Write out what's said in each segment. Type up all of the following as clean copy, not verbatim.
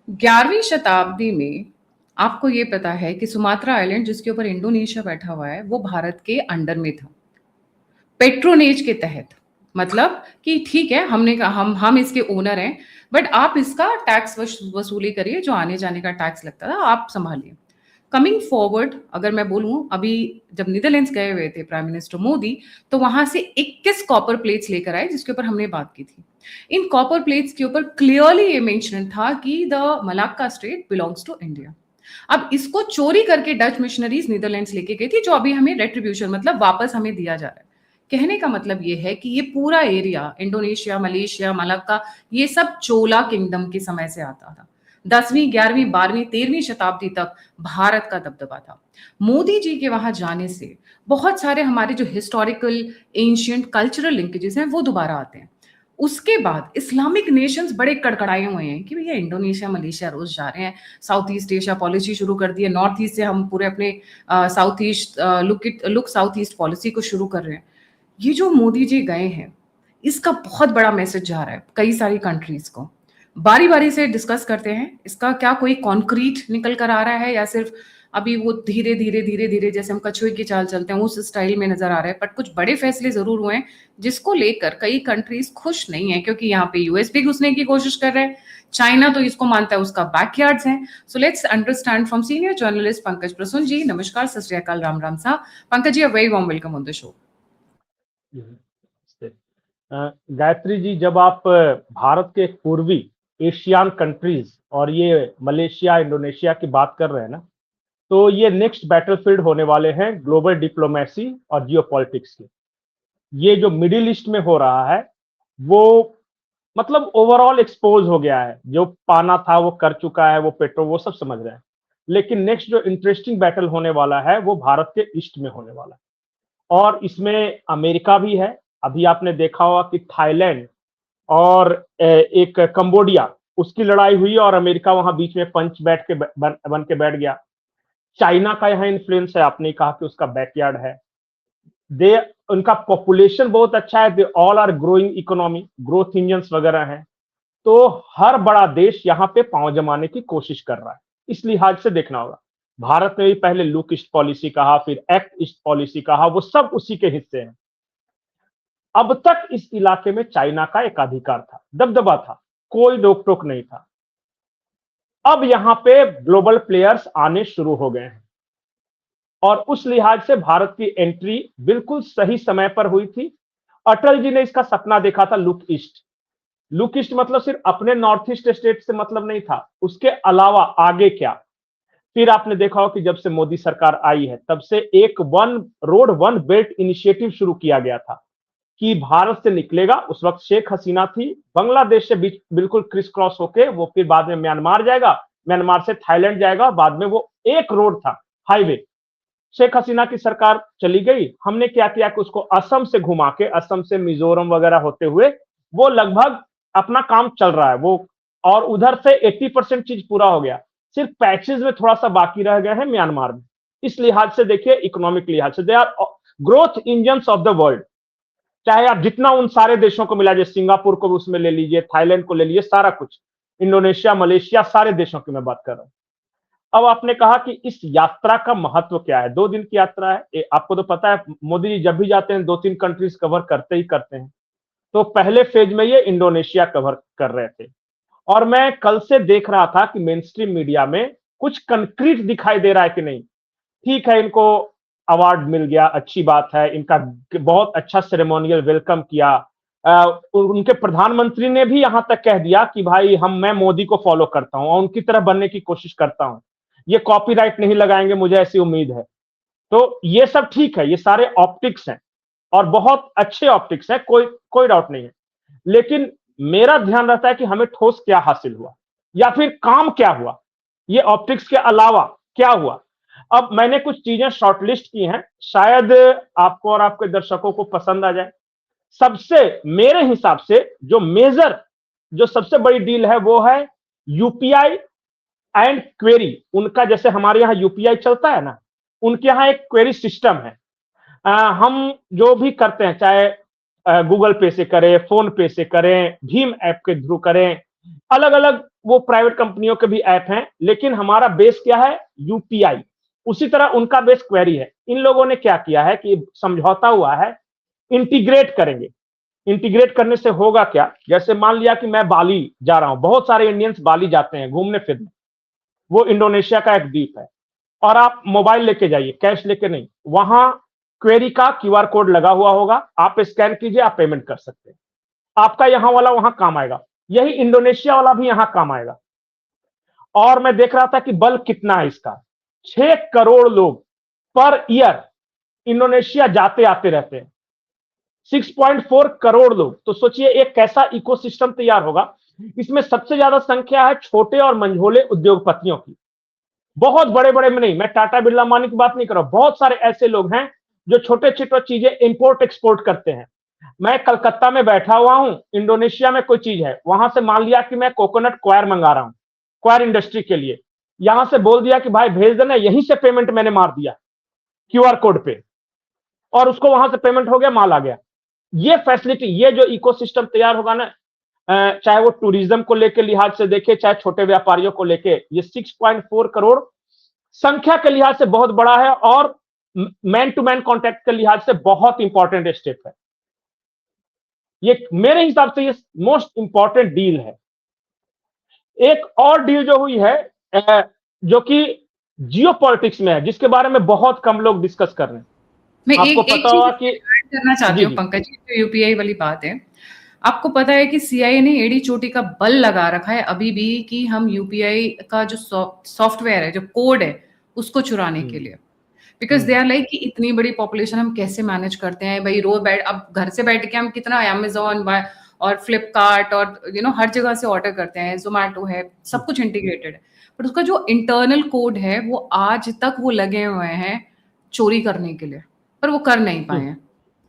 11वीं शताब्दी में आपको ये पता है कि सुमात्रा आइलैंड जिसके ऊपर इंडोनेशिया बैठा हुआ है वो भारत के अंडर में था, पेट्रोनेज के तहत। मतलब कि ठीक है, हमने कहा हम इसके ओनर हैं, बट आप इसका टैक्स वसूली करिए, जो आने जाने का टैक्स लगता था आप संभालिए। कमिंग फॉरवर्ड अगर मैं बोलूं, अभी जब नीदरलैंड्स गए हुए थे प्राइम मिनिस्टर मोदी, तो वहां से 21 कॉपर प्लेट्स लेकर आए जिसके ऊपर हमने बात की थी। इन कॉपर प्लेट्स के ऊपर क्लियरली ये मेंशन था कि the Malacca state belongs to India. अब इसको चोरी करके डच मिशनरीज नीदरलैंड्स लेके गई थी, जो अभी हमें रेट्रीब्यूशन मतलब वापस हमें दिया जा रहा है। कहने का मतलब ये है कि ये पूरा एरिया इंडोनेशिया, मलेशिया, मलक्का, ये सब चोला किंगडम के समय से आता था। 10वीं, 11वीं, 12वीं, 13वीं शताब्दी तक भारत का दबदबा था। मोदी जी के वहां जाने से बहुत सारे हमारे जो हिस्टोरिकल एंशियंट कल्चरल लिंकेजेस हैं वो दोबारा आते हैं। उसके बाद इस्लामिक नेशंस बड़े कड़कड़ाए हुए हैं कि भैया इंडोनेशिया, मलेशिया रोज जा रहे हैं, साउथ ईस्ट एशिया पॉलिसी शुरू कर दी है, नॉर्थ ईस्ट से हम पूरे अपने south east look south east policy को शुरू कर रहे हैं। ये जो मोदी जी गए हैं, इसका बहुत बड़ा मैसेज जा रहा है कई सारी कंट्रीज को। बारी बारी से डिस्कस करते हैं, इसका क्या कोई कॉन्क्रीट निकल कर आ रहा है या सिर्फ अभी वो धीरे धीरे धीरे धीरे जैसे हम कछुए की चाल चलते हैं उस स्टाइल में नजर आ रहा है। बट कुछ बड़े फैसले जरूर हुए हैं जिसको लेकर कई कंट्रीज खुश नहीं है, क्योंकि यहाँ पे यूएस भी घुसने की कोशिश कर रहे हैं। चाइना तो इसको मानता है उसका बैकयार्ड्स है। So let's understand from senior journalist Pankaj Prasoon ji. नमस्कार, सत श्री अकाल, राम राम सा। Pankaj ji, a very warm welcome on the show. Gayatri ji, जब आप भारत के पूर्वी एशियान कंट्रीज और ये मलेशिया, इंडोनेशिया की बात कर रहे हैं ना, तो ये नेक्स्ट बैटलफील्ड होने वाले हैं ग्लोबल डिप्लोमेसी और जियोपॉलिटिक्स के। ये जो मिडिल ईस्ट में हो रहा है वो मतलब ओवरऑल एक्सपोज हो गया है। जो पाना था वो कर चुका है, वो पेट्रो वो सब समझ रहे हैं। लेकिन नेक्स्ट जो इंटरेस्टिंग बैटल होने वाला है वो भारत के ईस्ट में होने वाला है, और इसमें अमेरिका भी है। अभी आपने देखा होगा कि थाईलैंड और एक कंबोडिया, उसकी लड़ाई हुई और अमेरिका वहां बीच में पंच बैठ के बन के बैठ गया। चाइना का यहाँ इन्फ्लुएंस है, आपने कहा कि उसका बैकयार्ड है। दे उनका पॉपुलेशन बहुत अच्छा है, they all are growing economy, growth engines वगैरह हैं। तो हर बड़ा देश यहाँ पे पांव जमाने की कोशिश कर रहा है। इस लिहाज से देखना होगा, भारत ने भी पहले लुक ईस्ट पॉलिसी कहा, फिर एक्ट ईस्ट पॉलिसी कहा, वो सब उसी के हिस्से हैं। अब तक इस इलाके में चाइना का एकाधिकार था, दबदबा था, कोई रोक टोक नहीं था। अब यहां पे ग्लोबल प्लेयर्स आने शुरू हो गए हैं, और उस लिहाज से भारत की एंट्री बिल्कुल सही समय पर हुई थी। अटल जी ने इसका सपना देखा था, लुक ईस्ट। लुक ईस्ट मतलब सिर्फ अपने नॉर्थ ईस्ट स्टेट से मतलब नहीं था, उसके अलावा आगे क्या। फिर आपने देखा हो कि जब से मोदी सरकार आई है तब से एक one road one belt initiative शुरू किया गया था कि भारत से निकलेगा। उस वक्त शेख हसीना थी, बांग्लादेश से बीच बिल्कुल क्रिस क्रॉस होके वो फिर बाद में म्यांमार जाएगा, म्यांमार से थाईलैंड जाएगा, बाद में वो एक रोड था, हाईवे। शेख हसीना की सरकार चली गई, हमने क्या किया कि उसको असम से घुमा के, असम से मिजोरम वगैरह होते हुए वो लगभग अपना काम चल रहा है वो। और उधर से 80% चीज पूरा हो गया, सिर्फ पैचेस में थोड़ा सा बाकी रह गए हैं म्यांमार में। इस लिहाज से देखिए, इकोनॉमिक लिहाज से they are growth engines of the world. चाहे आप जितना उन सारे देशों को मिला लीजिए, सिंगापुर को उसमें ले लीजिए, थाईलैंड को ले लीजिए, सारा कुछ, इंडोनेशिया, मलेशिया, सारे देशों की मैं बात कर रहा हूं। अब आपने कहा कि इस यात्रा का महत्व क्या है। 2 दिन की यात्रा है, आपको तो पता है मोदी जी जब भी जाते हैं 2-3 कंट्रीज कवर करते ही करते हैं। तो पहले फेज में ये इंडोनेशिया कवर कर रहे थे, और मैं कल से देख रहा था कि मेन स्ट्रीम मीडिया में कुछ कंक्रीट दिखाई दे रहा है कि नहीं। ठीक है, इनको अवार्ड मिल गया, अच्छी बात है, इनका बहुत अच्छा सेरेमोनियल वेलकम किया। उनके प्रधानमंत्री ने भी यहां तक कह दिया कि भाई मैं मोदी को फॉलो करता हूं और उनकी तरह बनने की कोशिश करता हूं, ये कॉपीराइट नहीं लगाएंगे, मुझे ऐसी उम्मीद है। तो ये सब ठीक है, ये सारे ऑप्टिक्स हैं और बहुत अच्छे ऑप्टिक्स हैं, कोई कोई डाउट नहीं है। लेकिन मेरा ध्यान रहता है कि हमें ठोस क्या हासिल हुआ या फिर काम क्या हुआ, ये ऑप्टिक्स के अलावा क्या हुआ। अब मैंने कुछ चीजें शॉर्टलिस्ट की हैं, शायद आपको और आपके दर्शकों को पसंद आ जाए। सबसे मेरे हिसाब से जो मेजर, जो सबसे बड़ी डील है वो है यूपीआई एंड क्वेरी। उनका जैसे हमारे यहाँ यूपीआई चलता है ना, उनके यहाँ एक क्वेरी सिस्टम है। हम जो भी करते हैं, चाहे गूगल पे से करें, फोन पे से करें, भीम ऐप के थ्रू करें, अलग अलग वो प्राइवेट कंपनियों के भी ऐप हैं, लेकिन हमारा बेस क्या है? यूपीआई। उसी तरह उनका बेस क्वेरी है। इन लोगों ने क्या किया है कि समझौता हुआ है, इंटीग्रेट करेंगे। इंटीग्रेट करने से होगा क्या? जैसे मान लिया कि मैं बाली जा रहा हूं, बहुत सारे इंडियंस बाली जाते हैं घूमने फिरने, वो इंडोनेशिया का एक द्वीप है, और आप मोबाइल लेके जाइए, कैश लेके नहीं, वहां क्वेरी का क्यूआर कोड लगा हुआ होगा, आप स्कैन कीजिए, आप पेमेंट कर सकते हैं। आपका यहां वाला वहां काम आएगा, यही इंडोनेशिया वाला भी यहां काम आएगा। और मैं देख रहा था कि बल कितना है इसका, 6 करोड़ लोग पर ईयर इंडोनेशिया जाते आते रहते हैं, 6.4 करोड़ लोग। तो सोचिए एक कैसा इकोसिस्टम तैयार होगा। इसमें सबसे ज्यादा संख्या है छोटे और मंझोले उद्योगपतियों की, बहुत बड़े बड़े में नहीं, मैं टाटा बिरला अंबानी की बात नहीं कर रहा हूं, बहुत सारे ऐसे लोग हैं जो छोटे छोटे चीजें इंपोर्ट एक्सपोर्ट करते हैं। मैं कलकत्ता में बैठा हुआ हूं, इंडोनेशिया में कोई चीज है, वहां से मान लिया कि मैं कोकोनट क्वायर मंगा रहा हूं, क्वायर इंडस्ट्री के लिए, यहां से बोल दिया कि भाई भेज देना, यहीं से पेमेंट मैंने मार दिया क्यूआर कोड पे, और उसको वहां से पेमेंट हो गया, माल आ गया। ये फैसिलिटी, ये जो इकोसिस्टम तैयार होगा ना, चाहे वो टूरिज्म को लेकर लिहाज से देखे, चाहे छोटे व्यापारियों को लेके, ये 6.4 करोड़ संख्या के लिहाज से बहुत बड़ा है, और मैन टू मैन कॉन्टैक्ट के लिहाज से बहुत इंपॉर्टेंट स्टेप है। ये मेरे हिसाब से ये मोस्ट इंपॉर्टेंट डील है। एक और डील जो हुई है, जो कि जियो पॉलिटिक्स में है, जिसके बारे में बहुत कम लोग डिस्कस कर रहे हैं। मैं आपको एक पता चीज होगा कि ऐड करना चाहती जी हूँ जी पंकज जी, जो यूपीआई वाली बात है। आपको पता है कि सीआईए ने एड़ी चोटी का बल लगा रखा है अभी भी कि हम यूपीआई का जो सॉफ्टवेयर है, जो कोड है, उसको चुराने के लिए, बिकॉज दे आर लाइक कि इतनी बड़ी पॉपुलेशन हम कैसे मैनेज करते हैं भाई। रोज बैठ, अब घर से बैठ के हम कितना अमेजोन और फ्लिपकार्ट और हर जगह से ऑर्डर करते हैं, जोमेटो है, सब कुछ इंटीग्रेटेड है, बट उसका जो इंटरनल कोड है वो आज तक वो लगे हुए हैं चोरी करने के लिए, पर वो कर नहीं पाए हैं।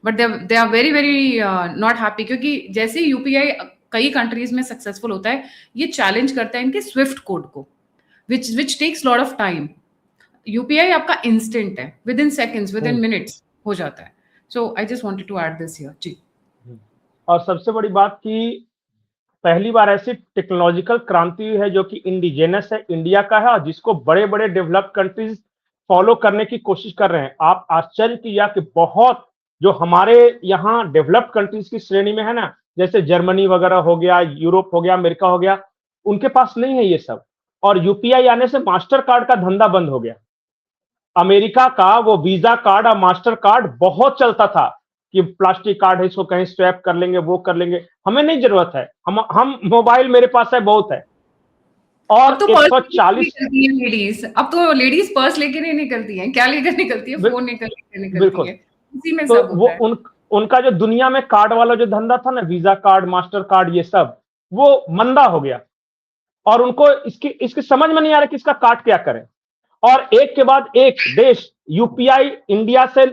But they are very very not happy, क्योंकि जैसे ही यूपीआई कई कंट्रीज में सक्सेसफुल होता है, ये चैलेंज करता है इनके स्विफ्ट कोड को, which takes lot of time. UPI आपका इंस्टेंट है, within seconds, within minutes हो जाता है। So I just wanted to add this here जी। और सबसे बड़ी बात कि पहली बार ऐसी टेक्नोलॉजिकल क्रांति है जो कि इंडिजिनस है, इंडिया का है, और जिसको बड़े बड़े डेवलप्ड कंट्रीज फॉलो करने की कोशिश कर रहे हैं। आप आश्चर्य किया कि बहुत जो हमारे यहाँ डेवलप्ड कंट्रीज की श्रेणी में है ना, जैसे जर्मनी वगैरह हो गया, यूरोप हो गया, अमेरिका हो गया, उनके पास नहीं है ये सब। और यूपीआई आने से मास्टर कार्ड का धंधा बंद हो गया। अमेरिका का वो वीजा कार्ड और मास्टर कार्ड बहुत चलता था कि प्लास्टिक कार्ड है, इसको कहीं स्वैप कर लेंगे, वो कर लेंगे, हमें नहीं जरूरत है, हम मोबाइल मेरे पास है, बहुत है। और अब तो पर्स लेके 140 निकलती है लेडीज, अब तो लेडीज पर्स लेके नहीं निकलती हैं, क्या लेकर निकलती है? फोन लेकर निकलती बिल्कुल। है, इसी में तो सब वो होता है। उनका जो दुनिया में कार्ड वाला जो धंधा था ना, वीजा कार्ड, मास्टर कार्ड, ये सब वो मंदा हो गया, और उनको इसकी समझ में नहीं आ रहा कि इसका काट क्या करें। और एक के बाद एक देश यूपीआई इंडिया से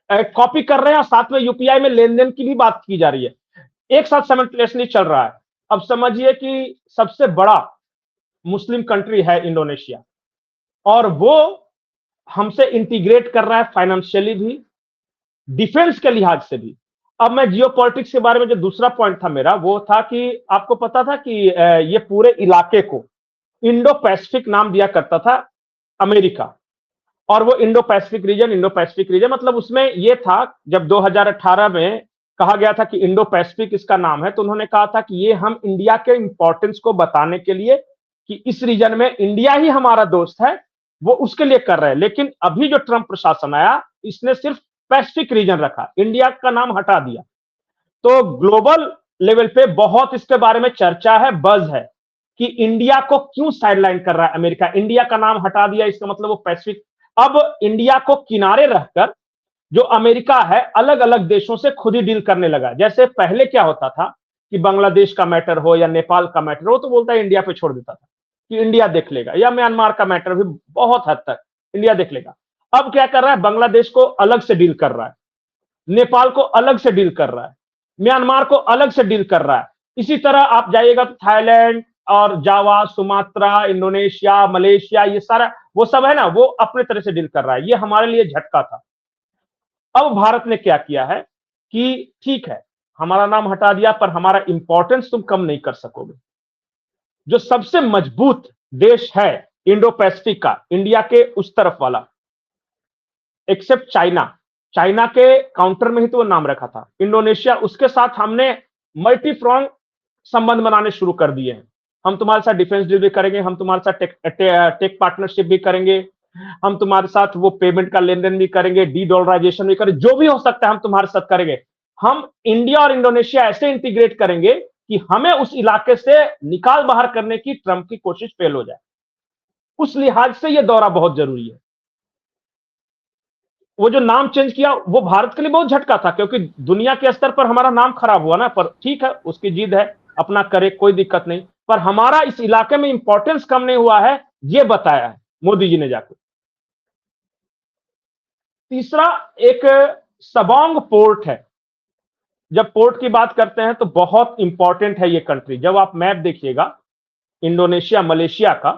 कॉपी कर रहे हैं, और साथ में यूपीआई में लेन देन की भी बात की जा रही है, एक साथ साइमल्टेनियसली चल रहा है। अब समझिए कि सबसे बड़ा मुस्लिम कंट्री है इंडोनेशिया, और वो हमसे इंटीग्रेट कर रहा है फाइनेंशियली भी, डिफेंस के लिहाज से भी। अब मैं जियो पॉलिटिक्स के बारे में जो दूसरा पॉइंट था मेरा, वो था कि आपको पता था कि ये पूरे इलाके को इंडो पैसिफिक नाम दिया करता था अमेरिका, और वो इंडो पैसिफिक रीजन मतलब उसमें ये था, जब 2018 में कहा गया था कि इंडो पैसिफिक इसका नाम है, तो उन्होंने कहा था कि ये हम इंडिया के इंपॉर्टेंस को बताने के लिए कि इस रीजन में इंडिया ही हमारा दोस्त है, वो उसके लिए कर रहे हैं। लेकिन अभी जो ट्रंप प्रशासन आया, इसने सिर्फ पैसिफिक रीजन रखा, इंडिया का नाम हटा दिया। तो ग्लोबल लेवल पे बहुत इसके बारे में चर्चा है, बज है कि इंडिया को क्यों साइडलाइन कर रहा है अमेरिका, इंडिया का नाम हटा दिया, इसका मतलब वो पैसिफिक। अब इंडिया को किनारे रहकर जो अमेरिका है अलग अलग देशों से खुद ही डील करने लगा। जैसे पहले क्या होता था कि बांग्लादेश का मैटर हो या नेपाल का मैटर हो, तो बोलता है इंडिया पे छोड़ देता था कि इंडिया देख लेगा, या म्यांमार का मैटर भी बहुत हद तक इंडिया देख लेगा। अब क्या कर रहा है, बांग्लादेश को अलग से डील कर रहा है, नेपाल को अलग से डील कर रहा है, म्यांमार को अलग से डील कर रहा है। इसी तरह आप जाइएगा तो थाईलैंड और जावा, सुमात्रा, इंडोनेशिया, मलेशिया, ये सारा वो सब है ना, वो अपने तरह से डील कर रहा है। ये हमारे लिए झटका था। अब भारत ने क्या किया है कि ठीक है, हमारा नाम हटा दिया, पर हमारा इंपॉर्टेंस तुम कम नहीं कर सकोगे। जो सबसे मजबूत देश है इंडो पैसिफिक का, इंडिया के उस तरफ वाला, एक्सेप्ट चाइना, चाइना के काउंटर में ही तो वो नाम रखा था इंडोनेशिया, उसके साथ हमने मल्टी फ्रॉन्ट संबंध बनाने शुरू कर दिए हैं। हम तुम्हारे साथ डिफेंस डील भी करेंगे, हम तुम्हारे साथ टेक पार्टनरशिप भी करेंगे, हम तुम्हारे साथ वो पेमेंट का लेन देन भी करेंगे, डी डॉलराइजेशन भी करेंगे, जो भी हो सकता है हम तुम्हारे साथ करेंगे। हम इंडिया और इंडोनेशिया ऐसे इंटीग्रेट करेंगे कि हमें उस इलाके से निकाल बाहर करने की ट्रंप की कोशिश फेल हो जाए। उस लिहाज से यह दौरा बहुत जरूरी है। वो जो नाम चेंज किया वो भारत के लिए बहुत झटका था, क्योंकि दुनिया के स्तर पर हमारा नाम खराब हुआ ना, पर ठीक है, उसकी जिद है, अपना करे, कोई दिक्कत नहीं, पर हमारा इस इलाके में इंपॉर्टेंस कम नहीं हुआ है, ये बताया है मोदी जी ने जाकर। तीसरा एक सबोंग पोर्ट है। जब पोर्ट की बात करते हैं तो बहुत इंपॉर्टेंट है ये कंट्री। जब आप मैप देखिएगा इंडोनेशिया मलेशिया का,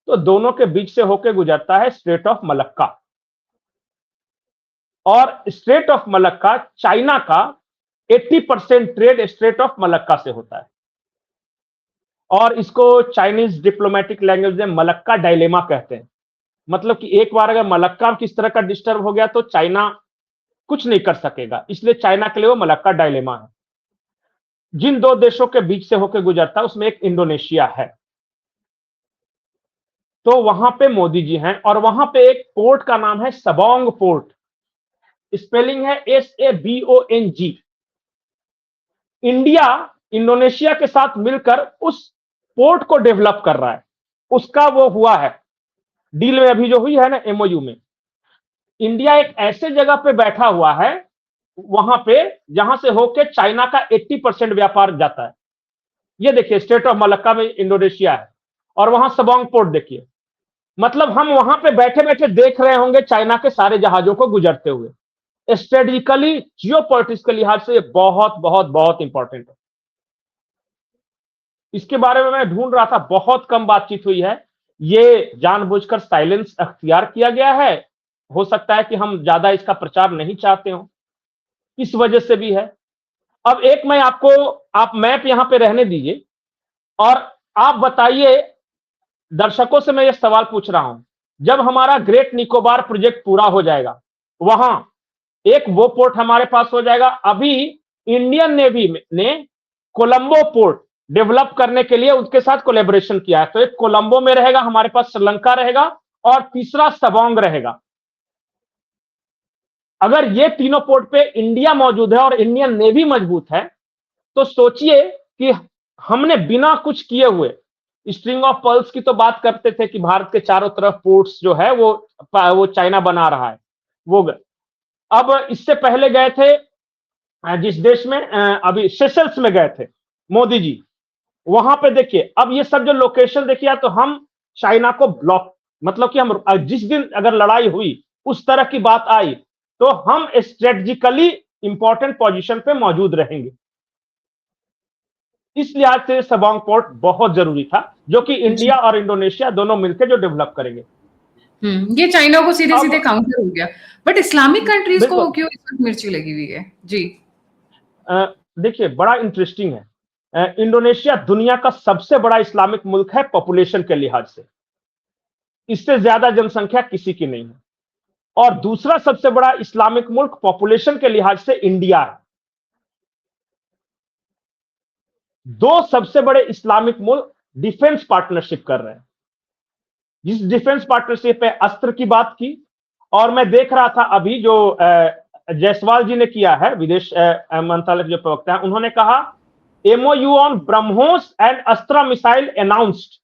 तो दोनों के बीच से होकर गुजरता है स्ट्रेट ऑफ मलक्का, और स्ट्रेट ऑफ मलक्का चाइना का 80% ट्रेड स्ट्रेट ऑफ मलक्का से होता है, और इसको चाइनीज डिप्लोमेटिक लैंग्वेज में मलक्का डायलेमा कहते हैं। मतलब कि एक बार अगर मलक्का किस तरह का डिस्टर्ब हो गया तो चाइना कुछ नहीं कर सकेगा, इसलिए चाइना के लिए वो मलक्का डायलेमा है। जिन दो देशों के बीच से होकर गुजरता है उसमें एक इंडोनेशिया है, तो वहां पे मोदी जी हैं, और वहां पे एक पोर्ट का नाम है सबोंग पोर्ट, स्पेलिंग है SABONG। इंडिया इंडोनेशिया के साथ मिलकर उस पोर्ट को डेवलप कर रहा है, उसका वो हुआ है डील में, अभी जो हुई है ना MOU में। इंडिया एक ऐसे जगह पे बैठा हुआ है वहां पे जहां से होके चाइना का 80% व्यापार जाता है। ये देखिए स्टेट ऑफ मलक्का में इंडोनेशिया है, और वहां सबोंग पोर्ट देखिए, मतलब हम वहां पे बैठे बैठे देख रहे होंगे चाइना के सारे जहाजों को गुजरते हुए। स्ट्रेटेजिकली जियोपॉलिटिक्स के लिहाज से ये बहुत बहुत बहुत इंपॉर्टेंट है। इसके बारे में मैं ढूंढ रहा था, बहुत कम बातचीत हुई है, ये जानबूझकर साइलेंस अख्तियार किया गया है, हो सकता है कि हम ज्यादा इसका प्रचार नहीं चाहते हो, इस वजह से भी है। अब एक मैं आपको, आप मैप यहां पे रहने दीजिए, और आप बताइए, दर्शकों से मैं ये सवाल पूछ रहा हूं, जब हमारा ग्रेट निकोबार प्रोजेक्ट पूरा हो जाएगा, वहां एक वो पोर्ट हमारे पास हो जाएगा। अभी इंडियन नेवी ने कोलंबो पोर्ट डेवलप करने के लिए उसके साथ कोलेबोरेशन किया है, तो एक कोलंबो में रहेगा, हमारे पास श्रीलंका रहेगा, और तीसरा सबोंग रहेगा। अगर ये तीनों पोर्ट पे इंडिया मौजूद है और इंडियन नेवी मजबूत है, तो सोचिए कि हमने बिना कुछ किए हुए, स्ट्रिंग ऑफ पर्ल्स की तो बात करते थे कि भारत के चारों तरफ पोर्ट्स जो है वो चाइना बना रहा है, वो अब इससे पहले गए थे जिस देश में अभी सेशल्स में गए थे मोदी जी, वहां पे देखिए, अब ये सब जो लोकेशन देखिए, तो हम चाइना को ब्लॉक, मतलब कि हम जिस दिन अगर लड़ाई हुई उस तरह की बात आई तो हम स्ट्रेटेजिकली इंपॉर्टेंट पोजीशन पे मौजूद रहेंगे। इस लिहाज से सबोंग पोर्ट बहुत जरूरी था, जो कि इंडिया और इंडोनेशिया दोनों मिलकर जो डेवलप करेंगे। ये चाइना को सीधे सीधे अब काउंटर हो गया, बट इस्लामिक कंट्रीज को बिल्कुल, क्यों इस वक्त मिर्ची लगी हुई है जी? देखिए बड़ा इंटरेस्टिंग है, इंडोनेशिया दुनिया का सबसे बड़ा इस्लामिक मुल्क है पॉपुलेशन के लिहाज से, इससे ज्यादा जनसंख्या किसी की नहीं है, और दूसरा सबसे बड़ा इस्लामिक मुल्क पॉपुलेशन के लिहाज से इंडिया है। दो सबसे बड़े इस्लामिक मुल्क डिफेंस पार्टनरशिप कर रहे हैं, जिस डिफेंस पार्टनरशिप पे अस्त्र की बात की, और मैं देख रहा था अभी जो जायसवाल जी ने किया है, विदेश मंत्रालय के जो प्रवक्ता है, उन्होंने कहा MOU on BrahMos and अस्त्रा missile announced.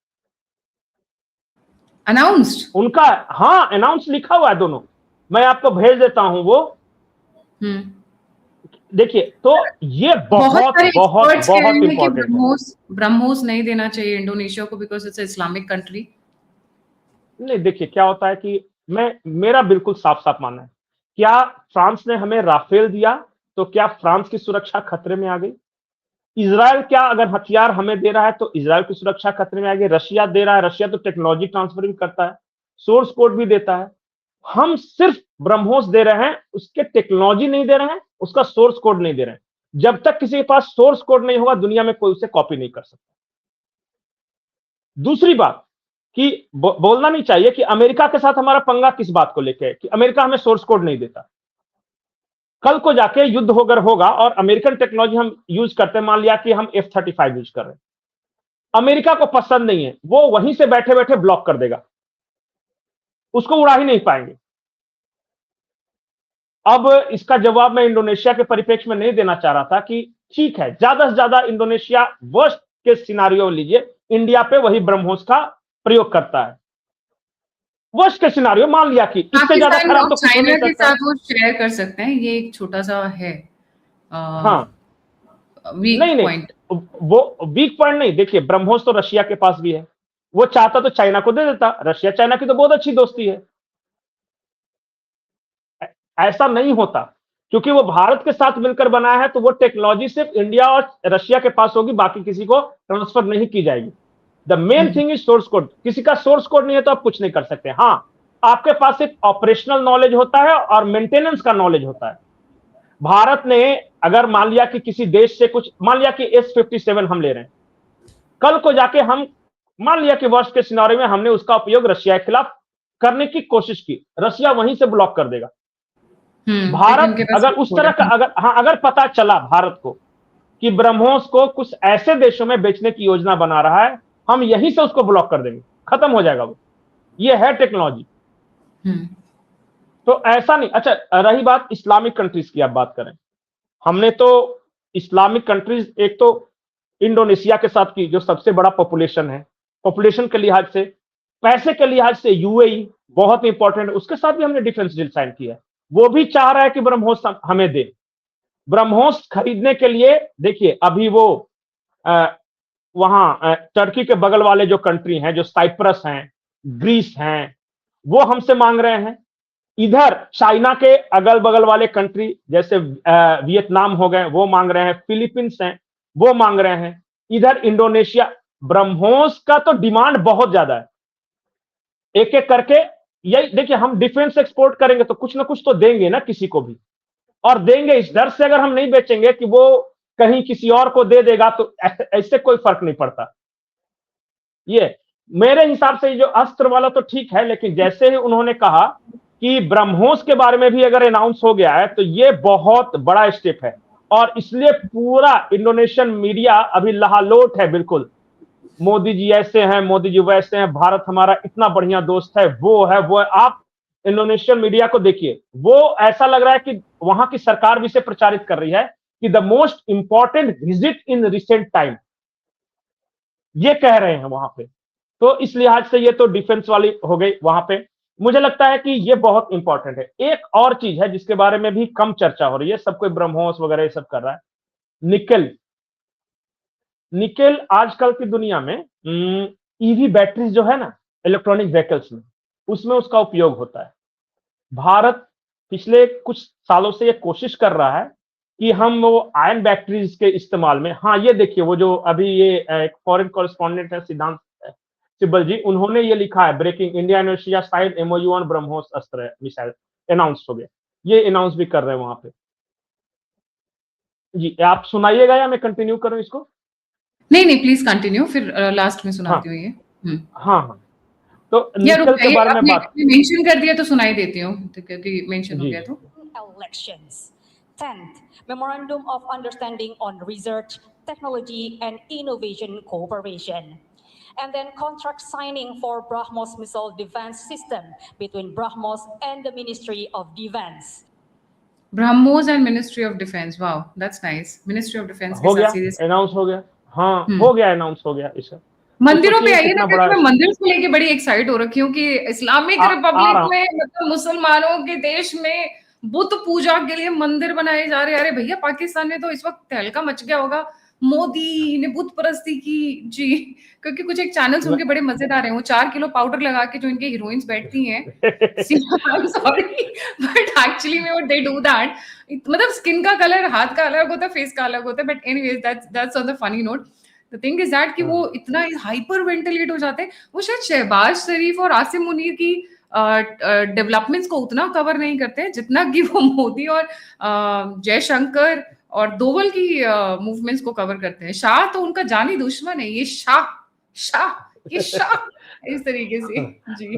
उनका, हाँ, अनाउंस लिखा हुआ है दोनों, मैं आपको भेज देता हूं वो, देखिए, तो ये बहुत बहुत बहुत इंपॉर्टेंट है। ब्रह्मोस नहीं देना चाहिए इंडोनेशिया को बिकॉज इट्स इस्लामिक कंट्री। नहीं, देखिए क्या होता है कि मेरा बिल्कुल साफ साफ मानना है, क्या फ्रांस ने हमें राफेल दिया तो क्या फ्रांस की सुरक्षा खतरे में आ गई? इजराइल क्या अगर हथियार हमें दे रहा है तो इजराइल की सुरक्षा खतरे में आ गई? रशिया दे रहा है, रशिया तो टेक्नोलॉजी ट्रांसफर भी करता है, सोर्स कोड भी देता है। हम सिर्फ ब्रह्मोस दे रहे हैं, उसके टेक्नोलॉजी नहीं दे रहे हैं, उसका सोर्स कोड नहीं दे रहे हैं। जब तक किसी के पास सोर्स कोड नहीं होगा दुनिया में कोई उसे कॉपी नहीं कर सकता। दूसरी बात कि बोलना नहीं चाहिए कि अमेरिका के साथ हमारा पंगा किस बात को लेके है कि अमेरिका हमें सोर्स कोड नहीं देता। कल को जाके युद्ध अगर होगा और अमेरिकन टेक्नोलॉजी हम यूज करते हैं, मान लिया कि हम F-35 यूज कर रहे हैं, अमेरिका को पसंद नहीं है, वो वहीं से बैठे बैठे ब्लॉक कर देगा, उसको उड़ा ही नहीं पाएंगे। अब इसका जवाब मैं इंडोनेशिया के परिप्रेक्ष्य में नहीं देना चाह रहा था कि ठीक है, ज्यादा से ज्यादा इंडोनेशिया वर्स्ट के सिनारियो लीजिए, इंडिया पे वही ब्रह्मोस का प्रयोग करता है। वर्स्ट के सिनारियो मान लिया कि इससे ज्यादा खराब तो कुछ हो नहीं चाइना के सकता। साथ वो शेयर कर सकते हैं, ये एक छोटा सा है हाँ, वीक नहीं पॉइंट। वो वीक पॉइंट नहीं, देखिए ब्रह्मोस तो रशिया के पास भी है, वो चाहता तो चाइना को दे देता, रशिया चाइना की तो बहुत अच्छी दोस्ती है। ऐसा नहीं होता, क्योंकि वो भारत के साथ मिलकर बनाया है, तो वो टेक्नोलॉजी सिर्फ इंडिया और रशिया के पास होगी, बाकी किसी को ट्रांसफर नहीं की जाएगी। The main thing is source code. किसी का सोर्स कोड नहीं है तो आप कुछ नहीं कर सकते। हाँ, आपके पास एक ऑपरेशनल नॉलेज होता है और मेंटेनेंस का नॉलेज होता है। भारत ने अगर मान लिया कि किसी देश से कुछ, मान लिया कि S-57 हम ले रहे हैं, कल को जाके हम मान लिया कि वर्ष के सिनारियो में हमने उसका उपयोग रशिया के खिलाफ करने की कोशिश की, रशिया वहीं से ब्लॉक कर देगा। भारत अगर उस तरह का अगर पता चला भारत को कि ब्रह्मोस को कुछ ऐसे देशों में बेचने की योजना बना रहा है, हम यहीं से उसको ब्लॉक कर देंगे, खत्म हो जाएगा वो। ये है टेक्नोलॉजी। तो ऐसा नहीं। अच्छा, रही बात इस्लामिक कंट्रीज की, आप बात करें, हमने तो इस्लामिक कंट्रीज, एक तो इंडोनेशिया के साथ की जो सबसे बड़ा पॉपुलेशन है, पॉपुलेशन के लिहाज से, पैसे के लिहाज से UAE बहुत इंपॉर्टेंट है, उसके साथ भी हमने डिफेंस डील साइन किया है। वो भी चाह रहा है कि ब्रह्मोस हमें दे। ब्रह्मोस खरीदने के लिए देखिए, अभी वो वहां टर्की के बगल वाले जो कंट्री हैं, जो साइप्रस हैं, ग्रीस हैं, वो हमसे मांग रहे हैं। इधर चाइना के अगल बगल वाले कंट्री जैसे वियतनाम हो गए, वो मांग रहे हैं, फिलीपींस हैं, वो मांग रहे हैं। इधर इंडोनेशिया, ब्रह्मोस का तो डिमांड बहुत ज्यादा है। एक एक करके यही देखिए, हम डिफेंस एक्सपोर्ट करेंगे तो कुछ ना कुछ तो देंगे ना किसी को भी, और देंगे इस डर से, अगर हम नहीं बेचेंगे कि वो कहीं किसी और को दे देगा, तो ऐसे कोई फर्क नहीं पड़ता। ये मेरे हिसाब से जो अस्त्र वाला तो ठीक है, लेकिन जैसे ही उन्होंने कहा कि ब्रह्मोस के बारे में भी अगर अनाउंस हो गया है, तो ये बहुत बड़ा स्टेप है, और इसलिए पूरा इंडोनेशियन मीडिया अभी लहालोट है। बिल्कुल, मोदी जी ऐसे हैं, मोदी जी वैसे हैं, भारत हमारा इतना बढ़िया दोस्त है, वो है वो है। आप इंडोनेशियन मीडिया को देखिए, वो ऐसा लग रहा है कि वहां की सरकार भी इसे प्रचारित कर रही है कि the most important visit in recent time, ये कह रहे हैं वहां पे। तो इस लिहाज से ये तो डिफेंस वाली हो गई वहां पे। मुझे लगता है कि ये बहुत इंपॉर्टेंट है। एक और चीज है जिसके बारे में भी कम चर्चा हो रही है, सब कोई ब्रह्मोस वगैरह ये सब कर रहा है, निकेल। निकेल आजकल की दुनिया में ईवी बैटरीज जो है ना, इलेक्ट्रॉनिक व्हीकल्स में, उसमें उसका उपयोग होता है। भारत पिछले कुछ सालों से ये कोशिश कर रहा है कि हम वो आयन बैटरीज के इस्तेमाल में, हाँ ये देखिए, वो जो अभी ये एक फॉरेन कॉरेस्पॉन्डेंट है सिद्धांत सिब्बल जी, उन्होंने ये लिखा है, breaking, India Indonesia sign MOU on BrahMos अस्त्र मिसाइल, अनाउंस हो गया। ये अनाउंस भी कर रहे हैं वहां पे। जी, आप सुनाइएगा या मैं कंटिन्यू करूं इसको? नहीं प्लीज कंटिन्यू, फिर लास्ट में हाँ सुनाती हूँ ये। हाँ, तो या रुक निकल के जाइए, बारे में आपने बात। मेंशन कर दिया तो सुनाई देती हूँ, क्योंकि मेंशन हो जी गया तो। Elections. 10th, Memorandum of Understanding on Research, Technology and Innovation Cooperation. And then contract signing for BrahMos missile defense system between BrahMos and the Ministry of Defense. BrahMos and Ministry of Defense, wow, that's nice. Ministry of Defense हो के गया, साथ सीधे announce हो गया। हाँ, हो गया, अनाउंस हो गया इसका। मंदिरों पे आइए ना, बड़ा मैं मंदिर को लेके बड़ी एक्साइट हो रखी हूँ कि इस्लामिक रिपब्लिक में, मतलब मुसलमानों के देश में बुत पूजा के लिए मंदिर बनाए जा रहे हैं। अरे भैया, पाकिस्तान में तो इस वक्त तहलका मच गया होगा, मोदी ने बुत परस्ती की जी। क्योंकि कुछ एक चैनल्स उनके बड़े मजेदार हैं, वो 4 किलो पाउडर लगा के जो इनके हीरोइंस बैठती हैं, सॉरी बट एक्चुअली में व्हाट दे डू दैट, मतलब स्किन का कलर हाथ का अलग होता है, फेस का अलग होता है, but anyways that's on the funny note. The thing is that कि वो इतना हाइपर वेंटिलेट हो जाते हैं। वो शायद शहबाज शरीफ और आसिम मुनीर की डेवलपमेंट्स को उतना कवर नहीं करते हैं जितना कि वो मोदी और जयशंकर और दोवल की मूवमेंट्स को कवर करते हैं। शाह तो उनका जानी दुश्मन है, ये शाह किस्सा इस तरीके से। जी।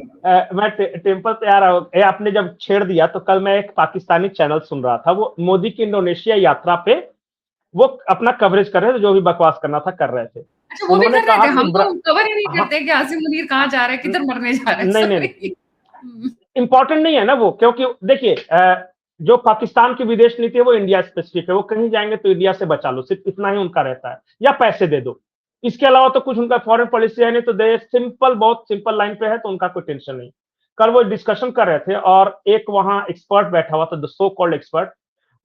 मैं टेम्पल पे आ रहा हूँ। आपने जब छेड़ दिया तो कल मैं एक पाकिस्तानी चैनल सुन रहा था, वो मोदी की इंडोनेशिया यात्रा पे वो अपना कवरेज कर रहे थे, जो भी बकवास करना था कर रहे थे। अच्छा, वो भी उन्होंने कर रहे कहा थे, कि हम तो कवर ही नहीं हाँ, करते कि आसिम मुनीर कहाँ जा रहा है, किधर मरने जा रहा है, नहीं नहीं सॉरी। इंपॉर्टेंट नहीं है ना वो, क्योंकि देखिए जो पाकिस्तान की विदेश नीति है वो इंडिया स्पेसिफिक है, वो कहीं जाएंगे तो इंडिया से बचा लो, सिर्फ इतना ही उनका रहता है, या पैसे दे दो। इसके अलावा तो कुछ उनका फॉरेन पॉलिसी है नहीं, तो दे सिंपल, बहुत सिंपल लाइन पे है, तो उनका कोई टेंशन नहीं। कल वो डिस्कशन कर रहे थे और एक वहां एक्सपर्ट बैठा हुआ था, द सो कॉल्ड एक्सपर्ट,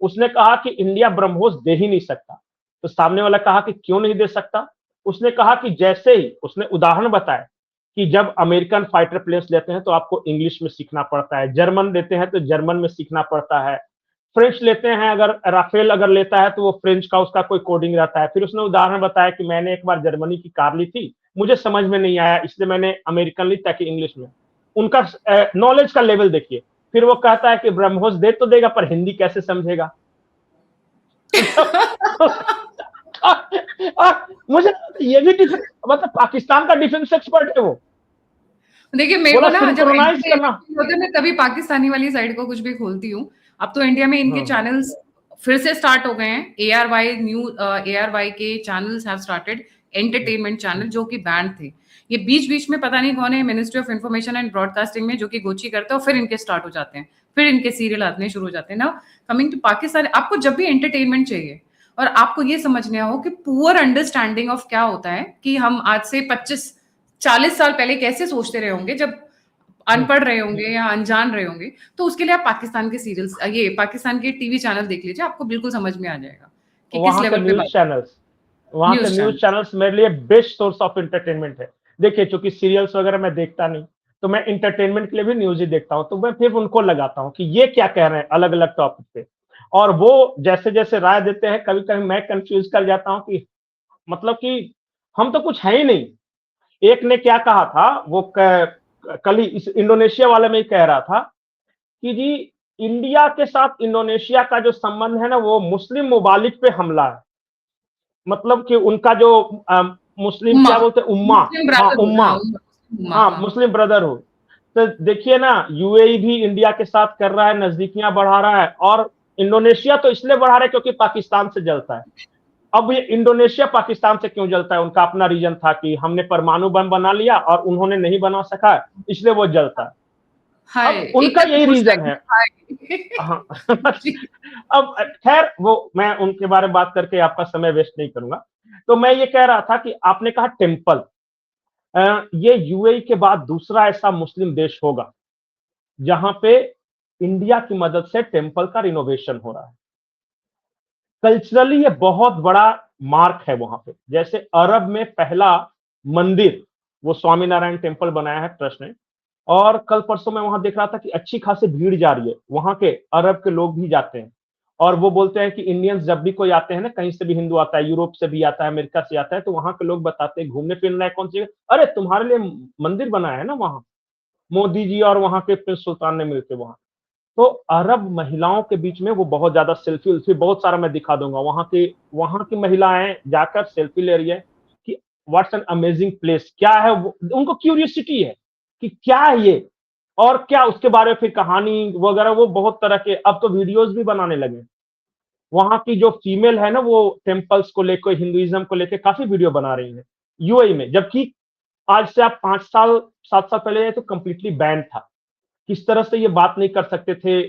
उसने कहा कि इंडिया ब्रह्मोस दे ही नहीं सकता। तो सामने वाला कहा कि क्यों नहीं दे सकता? उसने कहा कि जैसे ही उसने उदाहरण बताया कि जब अमेरिकन फाइटर प्लेन्स लेते हैं तो आपको इंग्लिश में सीखना पड़ता है, जर्मन लेते हैं तो जर्मन में सीखना पड़ता है, फ्रेंच लेते हैं, अगर राफेल अगर लेता है तो वो फ्रेंच का उसका कोई कोडिंग रहता है। फिर उसने उदाहरण बताया कि मैंने एक बार जर्मनी की कार ली थी, मुझे समझ में नहीं आया, इसलिए मैंने अमेरिकन ली ताकि इंग्लिश में। उनका नॉलेज का लेवल देखिए। फिर वो कहता है कि ब्रह्मोस दे तो देगा पर हिंदी कैसे समझेगा? मुझे ये भी मतलब पाकिस्तान का डिफेंस एक्सपर्ट है वो। देखिए, मेरे बोला को ना जब सिंक्रोनाइज करना। होता है मैं तभी पाकिस्तानी वाली साइड को कुछ भी खोलती हूँ। अब तो इंडिया में इनके चैनल्स फिर से स्टार्ट हो गए हैं। ARY के channels have started, entertainment channel, जो कि बैंड थे। ये बीच-बीच में पता नहीं कौन है ministry of information and broadcasting में, जो कि गोची करते हैं और फिर इनके स्टार्ट हो जाते हैं। फिर इनके सीरियल आने शुरू हो जाते हैं। नाउ कमिंग टू पाकिस्तान, आपको जब भी एंटरटेनमेंट चाहिए और आपको ये समझना हो कि पुअर अंडरस्टैंडिंग ऑफ क्या होता है, कि हम आज से 25-40 साल पहले कैसे सोचते रहे होंगे जब अनपढ़ रहे होंगे या अनजान रहे होंगे, तो उसके लिए आप पाकिस्तान के सीरियल्स, ये पाकिस्तान के टीवी चैनल देख लीजिए, आपको बिल्कुल समझ में आ जाएगा कि किस वहां के लेवल पे न्यूज बात। चैनल्स वहां के न्यूज़ न्यूज चैनल। चैनल्स मेरे लिए बेस्ट सोर्स ऑफ एंटरटेनमेंट है। देखिए, चूंकि सीरियल्स वगैरह मैं देखता नहीं, तो मैं इंटरटेनमेंट के लिए भी न्यूज ही देखता हूं, तो मैं फिर उनको लगाता हूं कि ये क्या कह रहे हैं अलग अलग टॉपिक पे, और वो जैसे जैसे राय देते हैं, कभी कभी मैं कंफ्यूज कर जाता हूं कि मतलब कि हम तो कुछ है ही नहीं। एक ने क्या कहा था, वो कल ही इस इंडोनेशिया वाले में ही कह रहा था कि जी, इंडिया के साथ इंडोनेशिया का जो संबंध है ना, वो मुस्लिम ममालिक पे हमला है। मतलब कि उनका जो मुस्लिम उम्मा, क्या बोलते हैं, उम्मा। मुस्लिम हाँ ब्रदरहुड, उम्मा। हाँ, उम्मा, हाँ हाँ। मुस्लिम ब्रदरहुड। तो देखिए ना, यूएई भी इंडिया के साथ कर रहा है, नजदीकियां बढ़ा रहा है, और इंडोनेशिया तो इसलिए बढ़ा रहा है क्योंकि पाकिस्तान से जलता है। अब ये इंडोनेशिया पाकिस्तान से क्यों जलता है? उनका अपना रीजन था कि हमने परमाणु बम बना लिया और उन्होंने नहीं बना सका, इसलिए वो जलता है। हाय, अब उनका एकदम यही खुश रीजन रहेंगे, है। हाय। हाँ। जी। अब खैर, वो मैं उनके बारे में बात करके आपका समय वेस्ट नहीं करूंगा। तो मैं ये कह रहा था कि आपने कहा टेम्पल, ये यूएई के बाद दूसरा ऐसा मुस्लिम देश होगा जहां पे इंडिया की मदद से टेम्पल का रिनोवेशन हो रहा है। कल्चरली ये बहुत बड़ा मार्क है वहां पे। जैसे अरब में पहला मंदिर वो स्वामीनारायण टेम्पल बनाया है ट्रस्ट ने, और कल परसों मैं वहां देख रहा था कि अच्छी खासी भीड़ जा रही है, वहां के अरब के लोग भी जाते हैं, और वो बोलते हैं कि इंडियंस जब भी कोई आते हैं ना, कहीं से भी हिंदू आता है, यूरोप से भी आता है, अमेरिका से आता है, तो वहां के लोग बताते हैं घूमने फिरना है कौन सी जगह, अरे तुम्हारे लिए मंदिर बनाया है ना वहां, मोदी जी और वहां के प्रिंस सुल्तान ने मिलकर वहां। तो अरब महिलाओं के बीच में वो बहुत ज्यादा सेल्फी उल्फी, बहुत सारा मैं दिखा दूंगा, वहां की महिलाएं जाकर सेल्फी ले रही है कि व्हाट्स एन अमेजिंग प्लेस, क्या है वो, उनको क्यूरियोसिटी है कि क्या है ये, और क्या उसके बारे में फिर कहानी वगैरह, वो बहुत तरह के अब तो वीडियोस भी बनाने लगे। वहां की जो फीमेल है ना, वो टेम्पल्स को लेकर, हिंदुइज्म को लेकर काफी वीडियो बना रही है यूएई में, जबकि आज से आप 5 साल 7 साल पहले तो कंप्लीटली बैन था। किस तरह से ये बात नहीं कर सकते थे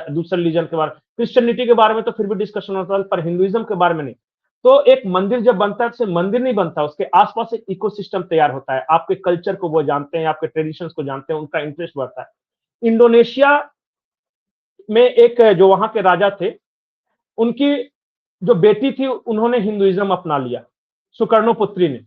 दूसरे रिलीजन के बारे में, क्रिश्चियनिटी के बारे में तो फिर भी डिस्कशन होता है, पर हिंदुइज्म के बारे में नहीं। तो एक मंदिर जब बनता है तो मंदिर नहीं बनता, उसके आसपास एक इकोसिस्टम तैयार होता है, आपके कल्चर को वो जानते हैं, आपके ट्रेडिशंस को जानते हैं, उनका इंटरेस्ट बढ़ता है। इंडोनेशिया में एक जो वहां के राजा थे, उनकी जो बेटी थी, उन्होंने हिंदुइज्म अपना लिया, सुकर्णो पुत्री ने,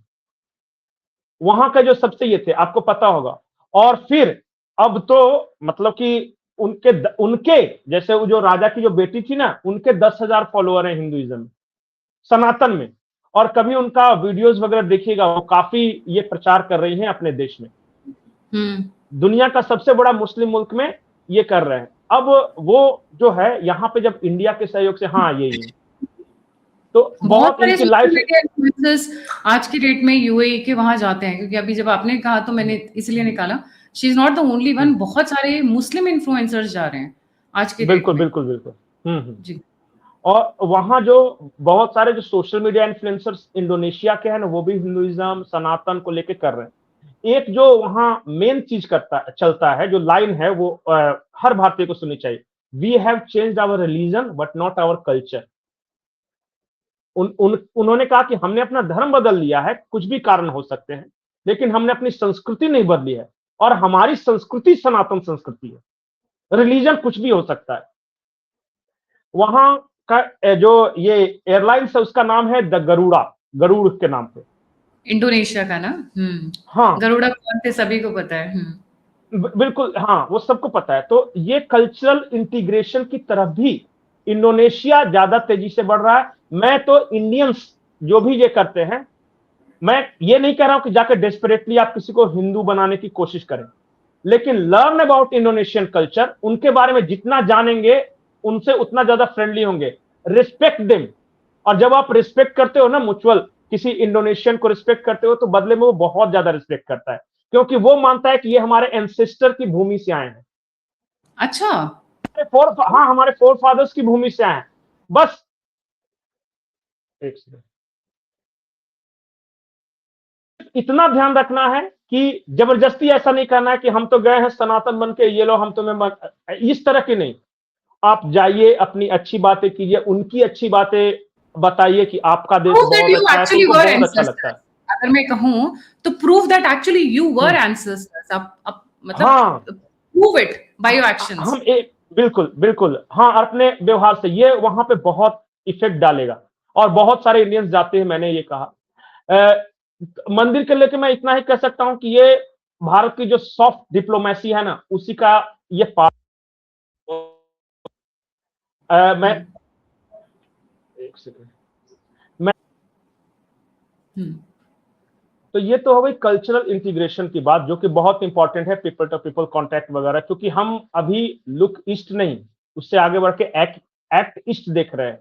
वहां का जो सबसे ये थे, आपको पता होगा। और फिर अब तो मतलब कि उनके जैसे वो जो राजा की जो बेटी थी ना, उनके 10,000 फॉलोअर हैं हिंदुइज्म में, सनातन में। और कभी उनका वीडियोस वगैरह देखिएगा, वो काफी ये प्रचार कर रही हैं अपने देश में। दुनिया का सबसे बड़ा मुस्लिम मुल्क में ये कर रहे हैं। अब वो जो है यहाँ पे जब इंडिया के सहयोग से, हाँ यही है, तो बहुत बहुत सारे इनकी सोशल लाइफ मीडिया इन्फ्लुएंसर्स आज की डेट में यूएई के वहां जाते हैं, क्योंकि अभी जब आपने कहा तो मैंने इसलिए निकाला, she is not the only one, बहुत सारे मुस्लिम इन्फ्लुएंसर्स जा रहे हैं आज की डेट बिल्कुल में। बिल्कुल बिल्कुल। जी। और वहां जो बहुत सारे जो सोशल मीडिया इन्फ्लुएंसर्स इंडोनेशिया के हैं ना, वो भी हिंदुइज्म सनातन को लेके कर रहे हैं। एक जो वहां मेन चीज चलता है, जो लाइन है वो हर भारतीय को सुननी चाहिए, we have changed our religion but not our culture. उन्होंने कहा कि हमने अपना धर्म बदल लिया है, कुछ भी कारण हो सकते हैं, लेकिन हमने अपनी संस्कृति नहीं बदली है, और हमारी संस्कृति सनातन संस्कृति है। रिलीजन कुछ भी हो सकता है। वहां का जो ये एयरलाइंस है उसका नाम है द गरुड़ा, गरुड़ के नाम पे। इंडोनेशिया का ना। हाँ गरुड़ा कौन थे सभी को पता है। बिल्कुल, हाँ वो सबको पता है। तो ये कल्चरल इंटीग्रेशन की तरफ भी इंडोनेशिया ज्यादा तेजी से बढ़ रहा है। मैं तो इंडियंस जो भी ये करते हैं, मैं ये नहीं कह रहा हूं कि जाकर डेस्परेटली आप किसी को हिंदू बनाने की कोशिश करें, लेकिन लर्न अबाउट इंडोनेशियन कल्चर, उनके बारे में जितना जानेंगे उनसे उतना ज्यादा फ्रेंडली होंगे। रिस्पेक्ट देम, और जब आप रिस्पेक्ट करते हो ना म्यूचुअल, किसी इंडोनेशियन को रिस्पेक्ट करते हो तो बदले में वो बहुत ज्यादा रिस्पेक्ट करता है, क्योंकि वो मानता है कि ये हमारे एंसेस्टर की भूमि से आए हैं। अच्छा। हाँ, हमारे फोर फादर्स की भूमि से आए हैं। बस एक सेकंड, इतना ध्यान रखना है कि जबरदस्ती ऐसा नहीं करना है कि हम तो गए हैं सनातन बन के, ये लो हम तुम्हें, इस तरह की नहीं। आप जाइए, अपनी अच्छी बातें कीजिए, उनकी अच्छी बातें बताइए कि आपका देश Prove that बहुत you अच्छा है, तो actually उनको were बहुत अच्छा लगता ancestors. है। अगर मैं कहूँ तो prove that actually you were ancestors. आप मतलब हाँ, prove it by your actions. हम एक बिल्कुल बिल्कुल, हाँ, अपने व्यवहार से ये वहां पे बहुत इफेक्ट डालेगा। और बहुत सारे इंडियंस जाते हैं, मैंने ये कहा। मंदिर के लेके मैं इतना ही कह सकता हूं कि ये भारत की जो सॉफ्ट डिप्लोमेसी है ना, उसी का ये पार्ट। मैं एक सेकंड, मैं हम्म, तो ये तो हो गई कल्चरल इंटीग्रेशन की बात, जो कि बहुत इंपॉर्टेंट है, पीपल टू पीपल कांटेक्ट वगैरह, क्योंकि हम अभी लुक ईस्ट नहीं, उससे आगे बढ़ के एक्ट ईस्ट देख रहे हैं।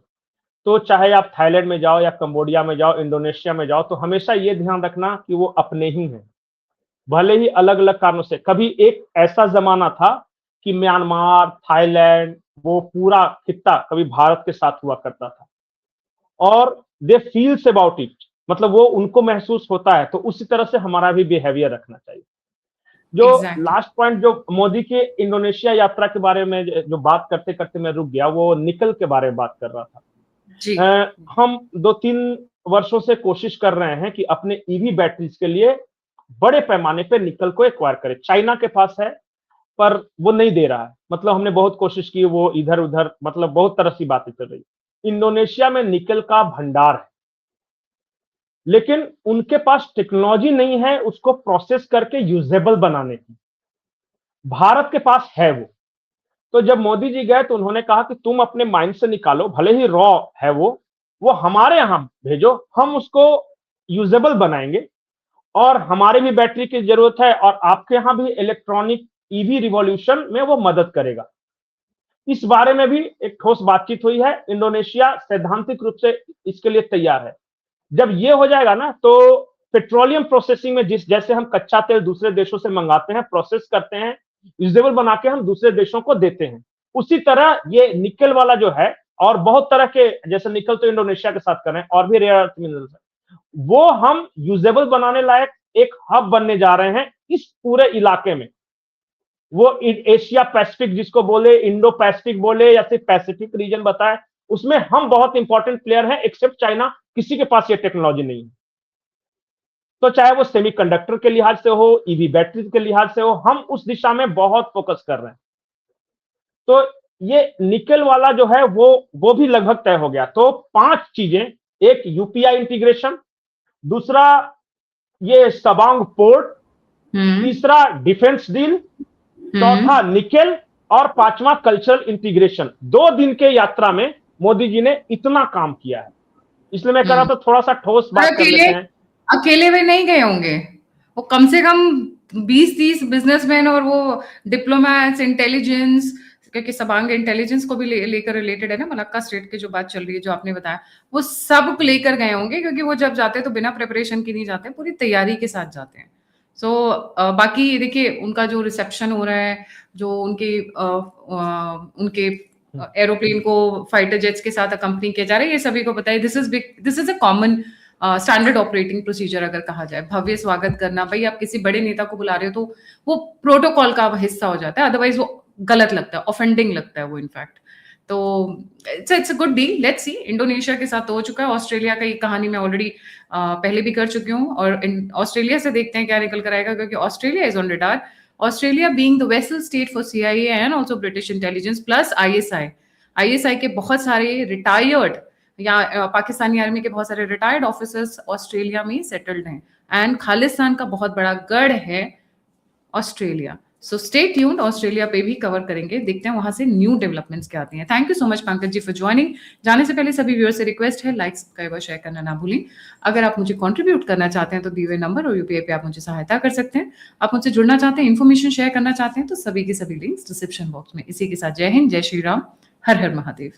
तो चाहे आप थाईलैंड में जाओ या कंबोडिया में जाओ, इंडोनेशिया में जाओ, तो हमेशा ये ध्यान रखना कि वो अपने ही हैं, भले ही अलग अलग कारणों से। कभी एक ऐसा जमाना था कि म्यांमार, थाईलैंड, वो पूरा खित्ता कभी भारत के साथ हुआ करता था, और दे फील्स अबाउट इट, मतलब वो उनको महसूस होता है। तो उसी तरह से हमारा भी बिहेवियर रखना चाहिए। जो exactly. लास्ट पॉइंट जो मोदी के इंडोनेशिया यात्रा के बारे में जो बात करते करते मैं रुक गया, वो निकल के बारे में बात कर रहा था। जी। हम 2-3 वर्षों से कोशिश कर रहे हैं कि अपने ईवी बैटरीज के लिए बड़े पैमाने पे निकल को एक्वायर करें। चाइना के पास है, पर वो नहीं दे रहा है। मतलब हमने बहुत कोशिश की, वो इधर उधर, मतलब बहुत तरह की बातें चल रही। इंडोनेशिया में निकल का भंडार है, लेकिन उनके पास टेक्नोलॉजी नहीं है उसको प्रोसेस करके यूजेबल बनाने की। भारत के पास है वो। तो जब मोदी जी गए तो उन्होंने कहा कि तुम अपने माइंड से निकालो, भले ही रॉ है वो हमारे यहां भेजो, हम उसको यूजेबल बनाएंगे, और हमारे भी बैटरी की जरूरत है, और आपके यहां भी इलेक्ट्रॉनिक ईवी रिवॉल्यूशन में वो मदद करेगा। इस बारे में भी एक ठोस बातचीत हुई है। इंडोनेशिया सैद्धांतिक रूप से इसके लिए तैयार है। जब ये हो जाएगा ना, तो पेट्रोलियम प्रोसेसिंग में जैसे हम कच्चा तेल दूसरे देशों से मंगाते हैं, प्रोसेस करते हैं, यूजेबल बना के हम दूसरे देशों को देते हैं, उसी तरह ये निकल वाला जो है, और बहुत तरह के, जैसे निकल तो इंडोनेशिया के साथ कर रहे हैं, और भी रेयर अर्थ मिनरल्स है, वो हम यूजेबल बनाने लायक एक हब बनने जा रहे हैं इस पूरे इलाके में। वो एशिया पैसिफिक जिसको बोले, इंडो पैसिफिक बोले, या फिर पैसिफिक रीजन बताए, उसमें हम बहुत इंपॉर्टेंट प्लेयर हैं। एक्सेप्ट चाइना, किसी के पास ये टेक्नोलॉजी नहीं है। तो चाहे वो सेमीकंडक्टर के लिहाज से हो, ईवी बैटरी के लिहाज से हो, हम उस दिशा में बहुत फोकस कर रहे हैं। तो ये निकल वाला जो है वो भी लगभग तय हो गया। तो 5 चीजें, एक यूपीआई इंटीग्रेशन, दूसरा ये सबांग पोर्ट, तीसरा डिफेंस डील, चौथा निकेल, और 5वां कल्चरल इंटीग्रेशन। 2 दिन के यात्रा में मोदी जी ने इतना काम किया है, इसलिए मैं कह रहा था थोड़ा सा ठोस बात कर लेते हैं। अकेले वे नहीं गए होंगे, वो कम से कम 20-30 बिजनेसमैन और वो डिप्लोमैट्स, इंटेलिजेंस, क्योंकि सबांग इंटेलिजेंस को भी लेकर रिलेटेड है ना, मलक्का स्टेट की जो बात चल रही है, जो आपने बताया, वो सब लेकर गए होंगे, क्योंकि वो जब जाते हैं तो बिना प्रिपरेशन की नहीं जाते, पूरी तैयारी के साथ जाते हैं। सो बाकी देखिए उनका जो रिसेप्शन हो रहा है, जो उनके एरोप्लेन को फाइटर जेट्स के साथ अकम्पनी किया जा रहा है, ये सभी को पता है। This is a common standard operating procedure अगर कहा जाए। भव्य स्वागत करना, भाई आप किसी बड़े नेता को बुला रहे हो तो वो प्रोटोकॉल का हिस्सा हो जाता है, अदरवाइज वो गलत लगता है, ऑफेंडिंग लगता है वो इनफैक्ट। तो it's a good deal, let's see. Indonesia के साथ तो हो चुका है, ऑस्ट्रेलिया की कहानी मैं ऑलरेडी पहले भी कर चुकी हूँ, और ऑस्ट्रेलिया से देखते हैं क्या निकल कर आएगा, क्योंकि Australia is on radar. Australia being the vessel state for CIA and also British intelligence plus ISI के बहुत सारे रिटायर्ड, या पाकिस्तानी आर्मी के बहुत सारे रिटायर्ड ऑफिसर्स ऑस्ट्रेलिया में सेटल्ड हैं, एंड खालिस्तान का बहुत बड़ा गढ़ है Australia. So stay tuned, Australia पे भी कवर करेंगे, देखते हैं वहां से न्यू डेवलपमेंट्स क्या आती हैं। Thank you so much Pankaj ji for joining. जाने से पहले सभी व्यूअर्स से रिक्वेस्ट है, लाइक सब्सक्राइब और शेयर करना ना भूलें। अगर आप मुझे कंट्रीब्यूट करना चाहते हैं तो दिए हुए नंबर और UPI पे आप मुझे सहायता कर सकते हैं। आप मुझसे जुड़ना चाहते हैं, इन्फॉर्मेशन शेयर करना चाहते हैं, तो सभी के सभी लिंक्स डिस्क्रिप्शन बॉक्स में। इसी के साथ जय हिंद, जय श्री राम, हर हर महादेव।